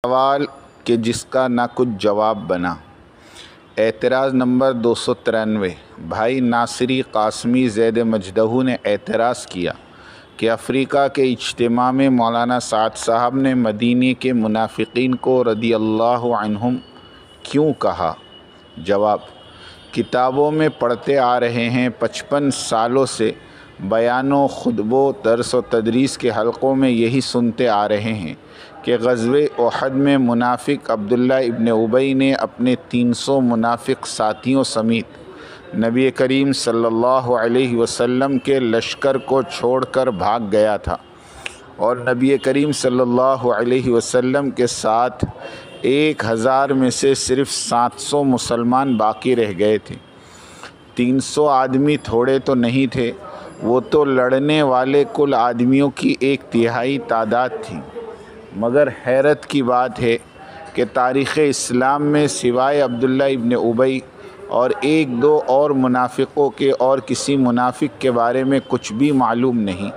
سوال کہ جس کا نہ کچھ جواب بنا۔ اعتراض نمبر 293۔ بھائی ناصری قاسمی زید مجدہ نے اعتراض کیا کہ افریقہ کے اجتماع میں مولانا سعد صاحب نے مدینے کے منافقین کو رضی اللہ عنہم کیوں کہا؟ جواب: کتابوں میں پڑھتے آ رہے ہیں، 55 سالوں سے بیانوں، خطبوں، درس و تدریس کے حلقوں میں یہی سنتے آ رہے ہیں کہ غزوہ احد میں منافق عبداللہ ابن ابی نے اپنے 300 منافق ساتھیوں سمیت نبی کریم صلی اللہ علیہ وسلم کے لشکر کو چھوڑ کر بھاگ گیا تھا، اور نبی کریم صلی اللہ علیہ وسلم کے ساتھ 1000 میں سے صرف 700 مسلمان باقی رہ گئے تھے۔ 300 آدمی تھوڑے تو نہیں تھے، وہ تو لڑنے والے کل آدمیوں کی 1/3 تعداد تھی۔ مگر حیرت کی بات ہے کہ تاریخ اسلام میں سوائے عبداللہ ابن ابی اور 1-2 اور منافقوں کے اور کسی منافق کے بارے میں کچھ بھی معلوم نہیں۔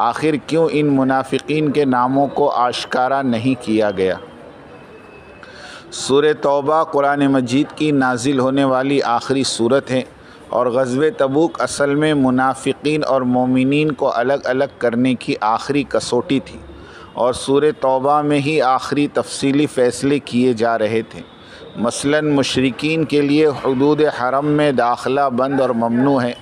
آخر کیوں ان منافقین کے ناموں کو آشکارا نہیں کیا گیا؟ سورہ توبہ قرآن مجید کی نازل ہونے والی آخری سورت ہے، اور غزوہ تبوک اصل میں منافقین اور مومنین کو الگ الگ کرنے کی آخری کسوٹی تھی، اور سورہ توبہ میں ہی آخری تفصیلی فیصلے کیے جا رہے تھے۔ مثلاً مشرکین کے لیے حدود حرم میں داخلہ بند اور ممنوع ہے۔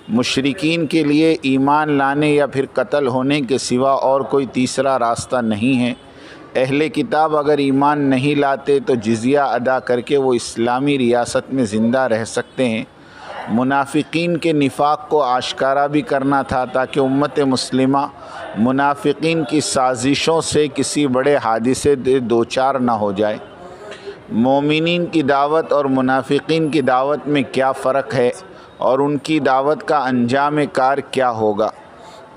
مشرکین کے لیے ایمان لانے یا پھر قتل ہونے کے سوا اور کوئی تیسرا راستہ نہیں ہے۔ اہل کتاب اگر ایمان نہیں لاتے تو جزیہ ادا کر کے وہ اسلامی ریاست میں زندہ رہ سکتے ہیں۔ منافقین کے نفاق کو آشکارا بھی کرنا تھا تاکہ امت مسلمہ منافقین کی سازشوں سے کسی بڑے حادثے دوچار نہ ہو جائے۔ مومنین کی دعوت اور منافقین کی دعوت میں کیا فرق ہے، اور ان کی دعوت کا انجام کار کیا ہوگا؟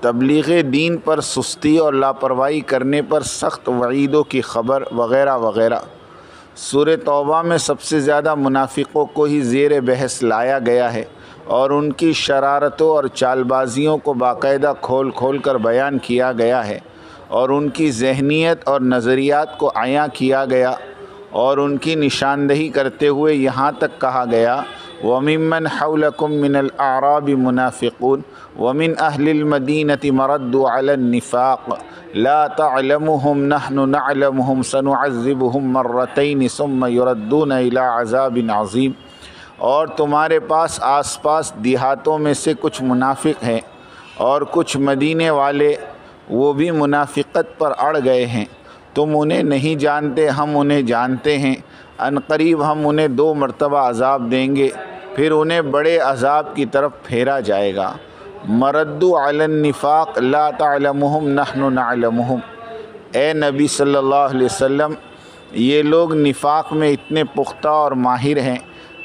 تبلیغ دین پر سستی اور لاپرواہی کرنے پر سخت وعیدوں کی خبر وغیرہ وغیرہ۔ سورہ توبہ میں سب سے زیادہ منافقوں کو ہی زیر بحث لایا گیا ہے، اور ان کی شرارتوں اور چال بازیوں کو باقاعدہ کھول کھول کر بیان کیا گیا ہے، اور ان کی ذہنیت اور نظریات کو عیاں کیا گیا، اور ان کی نشاندہی کرتے ہوئے یہاں تک کہا گیا وَمِمَّنْ حَوْلَكُمْ مِنَ الْأَعْرَابِ مُنَافِقُونَ وَمِنْ أَهْلِ الْمَدِينَةِ مَرَدُّوا عَلَى النِّفَاقِ لَا تَعْلَمُهُمْ نَحْنُ نَعْلَمُهُمْ سَنُعَذِّبُهُمْ مَرَّتَيْنِ ثُمَّ يُرَدُّونَ إِلَىٰ عَذَابٍ عَظِيمٍ۔ اور تمہارے پاس آس پاس دیہاتوں میں سے کچھ منافق ہیں، اور کچھ مدینے والے، وہ بھی منافقت پر اڑ گئے ہیں۔ تم انہیں نہیں جانتے، ہم انہیں جانتے ہیں۔ عنقریب ہم انہیں 2 مرتبہ عذاب دیں گے، پھر انہیں بڑے عذاب کی طرف پھیرا جائے گا۔ مردوا علی النفاق لا تعلمہم نحن نعلمہم۔ اے نبی صلی اللہ علیہ وسلم، یہ لوگ نفاق میں اتنے پختہ اور ماہر ہیں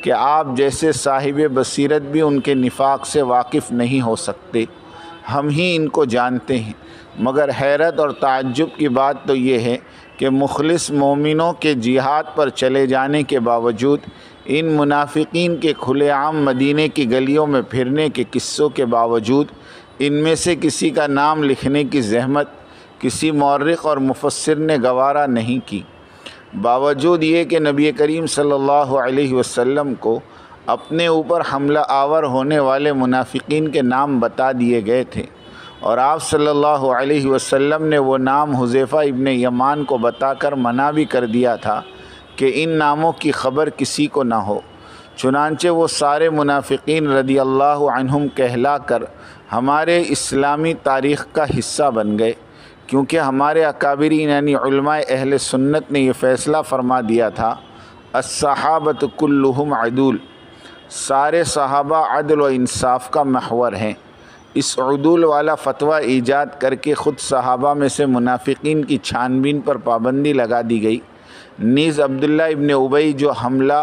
کہ آپ جیسے صاحب بصیرت بھی ان کے نفاق سے واقف نہیں ہو سکتے، ہم ہی ان کو جانتے ہیں۔ مگر حیرت اور تعجب کی بات تو یہ ہے کہ مخلص مومنوں کے جہاد پر چلے جانے کے باوجود، ان منافقین کے کھلے عام مدینے کی گلیوں میں پھرنے کے قصوں کے باوجود، ان میں سے کسی کا نام لکھنے کی زحمت کسی مورخ اور مفسر نے گوارا نہیں کی۔ باوجود یہ کہ نبی کریم صلی اللہ علیہ وسلم کو اپنے اوپر حملہ آور ہونے والے منافقین کے نام بتا دیے گئے تھے، اور آپ صلی اللہ علیہ وسلم نے وہ نام حذیفہ ابن یمان کو بتا کر منع بھی کر دیا تھا کہ ان ناموں کی خبر کسی کو نہ ہو۔ چنانچہ وہ سارے منافقین رضی اللہ عنہم کہلا کر ہمارے اسلامی تاریخ کا حصہ بن گئے، کیونکہ ہمارے اکابرین یعنی علماء اہل سنت نے یہ فیصلہ فرما دیا تھا الصحابۃ کلہم عدول، سارے صحابہ عدل و انصاف کا محور ہیں۔ اس عدول والا فتویٰ ایجاد کر کے خود صحابہ میں سے منافقین کی چھان بین پر پابندی لگا دی گئی۔ نیز عبداللہ ابن ابی جو حملہ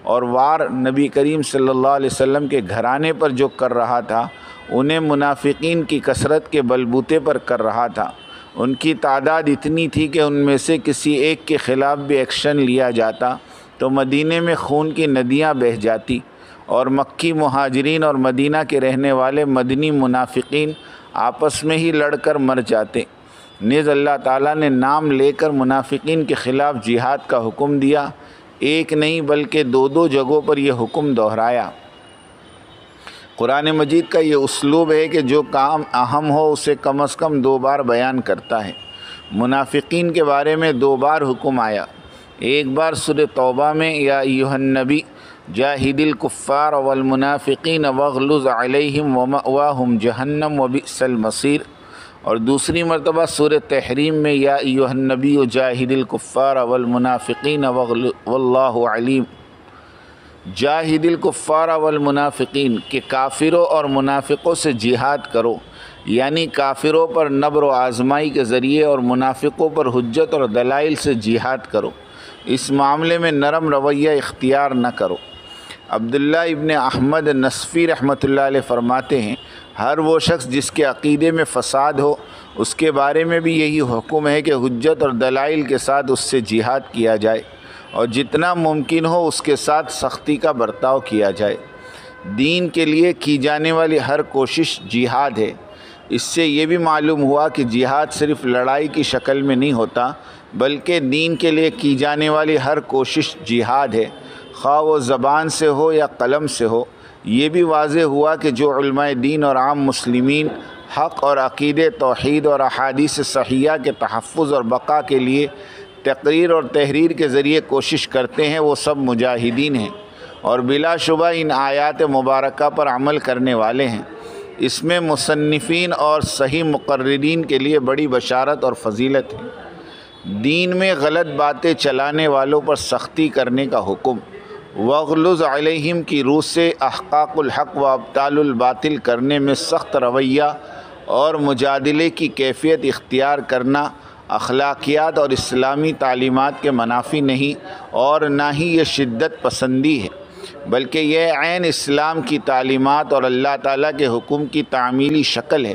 اور وار نبی کریم صلی اللہ علیہ وسلم کے گھرانے پر جو کر رہا تھا، انہیں منافقین کی کثرت کے بلبوتے پر کر رہا تھا۔ ان کی تعداد اتنی تھی کہ ان میں سے کسی ایک کے خلاف بھی ایکشن لیا جاتا تو مدینے میں خون کی ندیاں بہہ جاتی، اور مکی مہاجرین اور مدینہ کے رہنے والے مدنی منافقین آپس میں ہی لڑ کر مر جاتے۔ نیز اللہ تعالیٰ نے نام لے کر منافقین کے خلاف جہاد کا حکم دیا، ایک نہیں بلکہ دو جگہوں پر یہ حکم دہرایا۔ قرآن مجید کا یہ اسلوب ہے کہ جو کام اہم ہو اسے کم از کم 2 بار بیان کرتا ہے۔ منافقین کے بارے میں 2 بار حکم آیا، ایک بار سورہ توبہ میں یا ایھا النبی جاہد الکفار والمنافقین واغلظ علیہم ومأواہم جہنم وبئس المصیر، اور دوسری مرتبہ سورہ تحریم میں یا ایھا النبی جاہد الکفار والمنافقین واللہ علیم۔ جاہد الکفار والمنافقین کہ کافروں اور منافقوں سے جہاد کرو، یعنی کافروں پر نبر و آزمائی کے ذریعے اور منافقوں پر حجت اور دلائل سے جہاد کرو، اس معاملے میں نرم رویہ اختیار نہ کرو۔ عبداللہ ابن احمد نصفی رحمۃ اللہ علیہ فرماتے ہیں، ہر وہ شخص جس کے عقیدے میں فساد ہو اس کے بارے میں بھی یہی حکم ہے کہ حجت اور دلائل کے ساتھ اس سے جہاد کیا جائے اور جتنا ممکن ہو اس کے ساتھ سختی کا برتاؤ کیا جائے۔ دین کے لیے کی جانے والی ہر کوشش جہاد ہے۔ اس سے یہ بھی معلوم ہوا کہ جہاد صرف لڑائی کی شکل میں نہیں ہوتا، بلکہ دین کے لیے کی جانے والی ہر کوشش جہاد ہے، خواہ وہ زبان سے ہو یا قلم سے ہو۔ یہ بھی واضح ہوا کہ جو علماء دین اور عام مسلمین حق اور عقیدے توحید اور احادیث صحیحہ کے تحفظ اور بقا کے لیے تقریر اور تحریر کے ذریعے کوشش کرتے ہیں وہ سب مجاہدین ہیں اور بلا شبہ ان آیات مبارکہ پر عمل کرنے والے ہیں۔ اس میں مصنفین اور صحیح مقررین کے لیے بڑی بشارت اور فضیلت ہے۔ دین میں غلط باتیں چلانے والوں پر سختی کرنے کا حکم، وغلظ علیہم کی روح سے احقاق الحق و ابطال الباطل کرنے میں سخت رویہ اور مجادلے کی کیفیت اختیار کرنا اخلاقیات اور اسلامی تعلیمات کے منافی نہیں، اور نہ ہی یہ شدت پسندی ہے، بلکہ یہ عین اسلام کی تعلیمات اور اللہ تعالیٰ کے حکم کی تعمیلی شکل ہے۔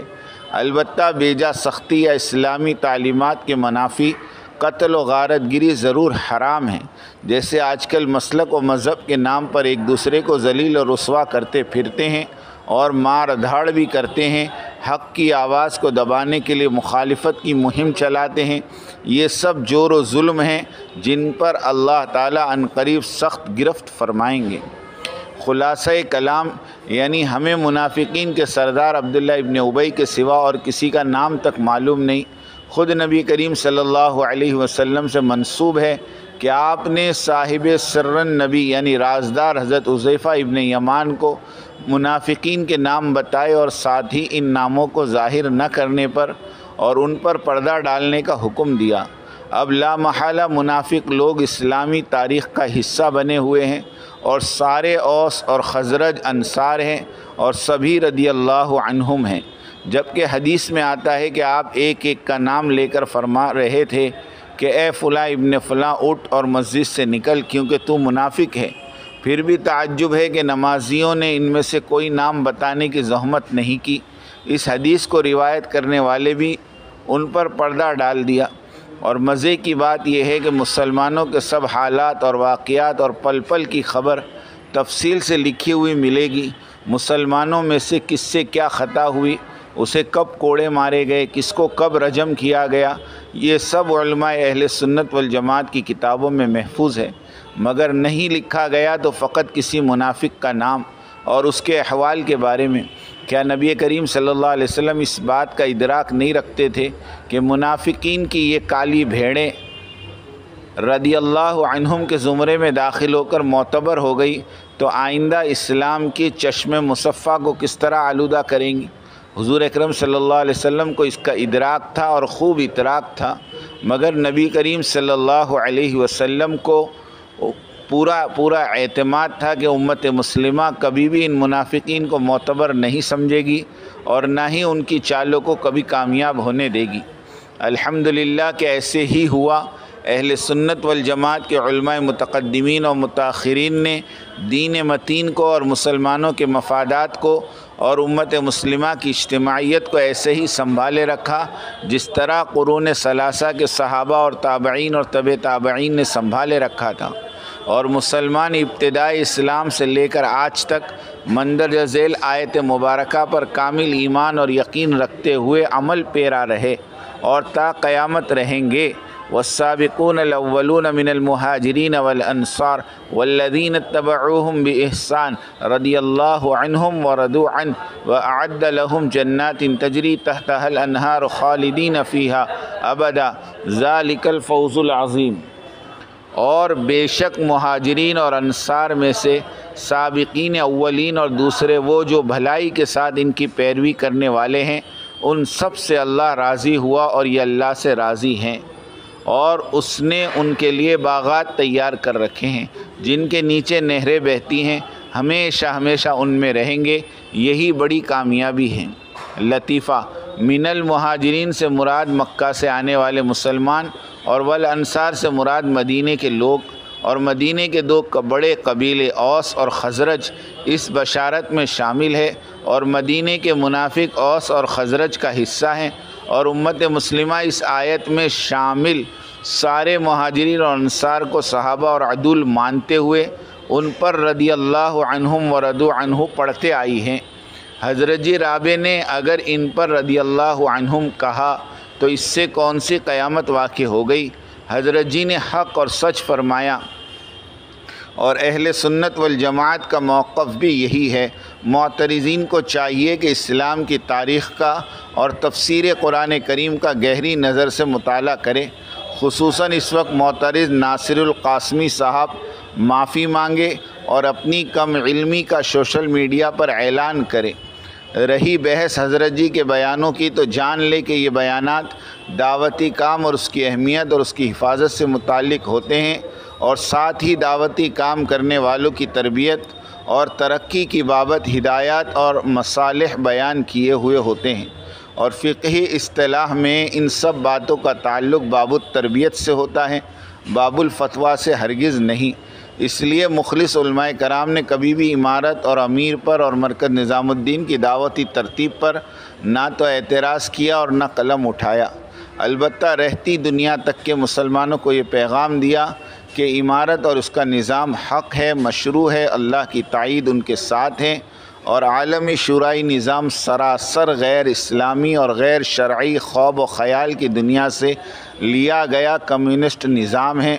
البتہ بیجا سختی یا اسلامی تعلیمات کے منافی قتل و غارت گری ضرور حرام ہے، جیسے آج کل مسلک و مذہب کے نام پر ایک دوسرے کو ذلیل و رسوا کرتے پھرتے ہیں اور مار دھاڑ بھی کرتے ہیں، حق کی آواز کو دبانے کے لیے مخالفت کی مہم چلاتے ہیں۔ یہ سب جور و ظلم ہیں جن پر اللہ تعالیٰ عنقریب سخت گرفت فرمائیں گے۔ خلاصہ کلام یعنی ہمیں منافقین کے سردار عبداللہ ابن ابی کے سوا اور کسی کا نام تک معلوم نہیں۔ خود نبی کریم صلی اللہ علیہ وسلم سے منسوب ہے کہ آپ نے صاحب سر النبی یعنی رازدار حضرت حذیفہ ابن یمان کو منافقین کے نام بتائے اور ساتھ ہی ان ناموں کو ظاہر نہ کرنے پر اور ان پر پردہ ڈالنے کا حکم دیا۔ اب لا محالہ منافق لوگ اسلامی تاریخ کا حصہ بنے ہوئے ہیں اور سارے اوس اور خزرج انصار ہیں اور سبھی رضی اللہ عنہم ہیں، جبکہ حدیث میں آتا ہے کہ آپ ایک ایک کا نام لے کر فرما رہے تھے کہ اے فلاں ابن فلاں اٹھ اور مسجد سے نکل کیونکہ تو منافق ہے۔ پھر بھی تعجب ہے کہ نمازیوں نے ان میں سے کوئی نام بتانے کی زحمت نہیں کی۔ اس حدیث کو روایت کرنے والے بھی ان پر پردہ ڈال دیا۔ اور مزے کی بات یہ ہے کہ مسلمانوں کے سب حالات اور واقعات اور پل پل کی خبر تفصیل سے لکھی ہوئی ملے گی۔ مسلمانوں میں سے کس سے کیا خطا ہوئی، اسے کب کوڑے مارے گئے، کس کو کب رجم کیا گیا، یہ سب علماء اہل سنت والجماعت کی کتابوں میں محفوظ ہے، مگر نہیں لکھا گیا تو فقط کسی منافق کا نام اور اس کے احوال کے بارے میں۔ کیا نبی کریم صلی اللہ علیہ وسلم اس بات کا ادراک نہیں رکھتے تھے کہ منافقین کی یہ کالی بھیڑیں رضی اللہ عنہم کے زمرے میں داخل ہو کر معتبر ہو گئی تو آئندہ اسلام کی چشم مصفہ کو کس طرح آلودہ کریں گی؟ حضور اکرم صلی اللہ علیہ وسلم کو اس کا ادراک تھا اور خوب ادراک تھا، مگر نبی کریم صلی اللہ علیہ وسلم کو پورا اعتماد تھا کہ امت مسلمہ کبھی بھی ان منافقین کو معتبر نہیں سمجھے گی اور نہ ہی ان کی چالوں کو کبھی کامیاب ہونے دے گی۔ الحمدللہ کہ ایسے ہی ہوا۔ اہل سنت والجماعت کے علماء متقدمین اور متاخرین نے دین متین کو اور مسلمانوں کے مفادات کو اور امت مسلمہ کی اجتماعیت کو ایسے ہی سنبھالے رکھا جس طرح قرون ثلاثہ کے صحابہ اور تابعین اور تبع تابعین نے سنبھالے رکھا تھا، اور مسلمان ابتدائی اسلام سے لے کر آج تک مندرجہ ذیل آیت مبارکہ پر کامل ایمان اور یقین رکھتے ہوئے عمل پیرا رہے اور تا قیامت رہیں گے۔ والسابقون الاولون من المہاجرین والانصار والذین اتبعوهم بإحسان رضی اللہ عنہم ورضوا عنہ وأعد لهم جنات تجری تحتها الانہار خالدین فیہا ابدا ذلک الفوز العظیم۔ اور بے شک مہاجرین اور انصار میں سے سابقین اولین اور دوسرے وہ جو بھلائی کے ساتھ ان کی پیروی کرنے والے ہیں، ان سب سے اللہ راضی ہوا اور یہ اللہ سے راضی ہیں، اور اس نے ان کے لیے باغات تیار کر رکھے ہیں جن کے نیچے نہریں بہتی ہیں، ہمیشہ ہمیشہ ان میں رہیں گے، یہی بڑی کامیابی ہے۔ لطیفہ: من المہاجرین سے مراد مکہ سے آنے والے مسلمان، اور والانصار سے مراد مدینے کے لوگ، اور مدینے کے دو بڑے قبیلے اوس اور خزرج اس بشارت میں شامل ہے، اور مدینے کے منافق اوس اور خزرج کا حصہ ہیں، اور امت مسلمہ اس آیت میں شامل سارے مہاجرین اور انصار کو صحابہ اور عدول مانتے ہوئے ان پر رضی اللہ عنہم ورضوا عنہ پڑھتے آئی ہیں۔ حضرت جی رابع نے اگر ان پر رضی اللہ عنہم کہا تو اس سے کون سی قیامت واقع ہو گئی؟ حضرت جی نے حق اور سچ فرمایا، اور اہل سنت والجماعت کا موقف بھی یہی ہے۔ معترضین کو چاہیے کہ اسلام کی تاریخ کا اور تفسیر قرآن کریم کا گہری نظر سے مطالعہ کرے، خصوصاً اس وقت معترض ناصر القاسمی صاحب معافی مانگے اور اپنی کم علمی کا سوشل میڈیا پر اعلان کرے۔ رہی بحث حضرت جی کے بیانوں کی، تو جان لے کہ یہ بیانات دعوتی کام اور اس کی اہمیت اور اس کی حفاظت سے متعلق ہوتے ہیں، اور ساتھ ہی دعوتی کام کرنے والوں کی تربیت اور ترقی کی بابت ہدایات اور مصالح بیان کیے ہوئے ہوتے ہیں، اور فقہی اصطلاح میں ان سب باتوں کا تعلق باب التربیت سے ہوتا ہے، باب الفتویٰ سے ہرگز نہیں۔ اس لیے مخلص علماء کرام نے کبھی بھی امارت اور امیر پر اور مرکز نظام الدین کی دعوتی ترتیب پر نہ تو اعتراض کیا اور نہ قلم اٹھایا، البتہ رہتی دنیا تک کے مسلمانوں کو یہ پیغام دیا کہ امارت اور اس کا نظام حق ہے، مشروع ہے، اللہ کی تائید ان کے ساتھ ہے، اور عالمی شورائی نظام سراسر غیر اسلامی اور غیر شرعی خواب و خیال کی دنیا سے لیا گیا کمیونسٹ نظام ہے۔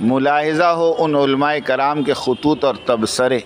ملاحظہ ہو ان علماء کرام کے خطوط اور تبصرے۔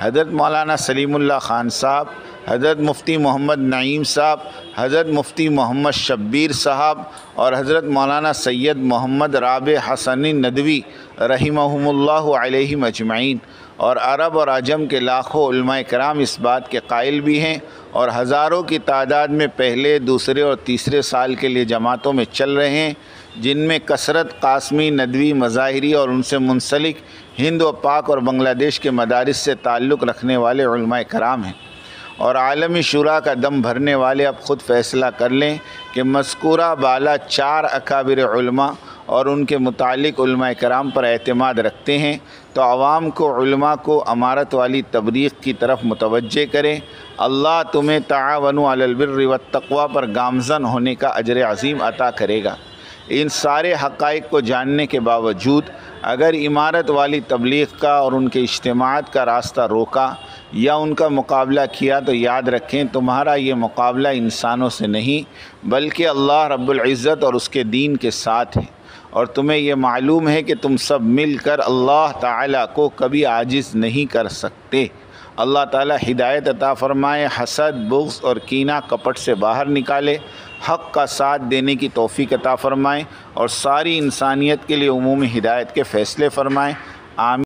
حضرت مولانا سلیم اللہ خان صاحب، حضرت مفتی محمد نعیم صاحب، حضرت مفتی محمد شبیر صاحب، اور حضرت مولانا سید محمد رابع حسنی ندوی رحمہم اللہ علیہم اجمعین، اور عرب اور عجم کے لاکھوں علماء کرام اس بات کے قائل بھی ہیں، اور ہزاروں کی تعداد میں پہلے، دوسرے اور تیسرے سال کے لیے جماعتوں میں چل رہے ہیں، جن میں کثرت قاسمی، ندوی، مظاہری اور ان سے منسلک ہند و پاک اور بنگلہ دیش کے مدارس سے تعلق رکھنے والے علماء کرام ہیں۔ اور عالمی شورا کا دم بھرنے والے اب خود فیصلہ کر لیں کہ مذکورہ بالا 4 اکابر علماء اور ان کے متعلق علماء کرام پر اعتماد رکھتے ہیں، تو عوام کو، علماء کو امارت والی تبلیغ کی طرف متوجہ کریں۔ اللہ تمہیں تعاونوا علی البر والتقوی پر گامزن ہونے کا اجر عظیم عطا کرے گا۔ ان سارے حقائق کو جاننے کے باوجود اگر امارت والی تبلیغ کا اور ان کے اجتماعات کا راستہ روکا یا ان کا مقابلہ کیا، تو یاد رکھیں تمہارا یہ مقابلہ انسانوں سے نہیں بلکہ اللہ رب العزت اور اس کے دین کے ساتھ ہے، اور تمہیں یہ معلوم ہے کہ تم سب مل کر اللہ تعالیٰ کو کبھی عاجز نہیں کر سکتے۔ اللہ تعالیٰ ہدایت عطا فرمائے، حسد، بغض اور کینہ کپٹ سے باہر نکالے، حق کا ساتھ دینے کی توفیق عطا فرمائیں، اور ساری انسانیت کے لیے عمومی ہدایت کے فیصلے فرمائیں۔ آمین۔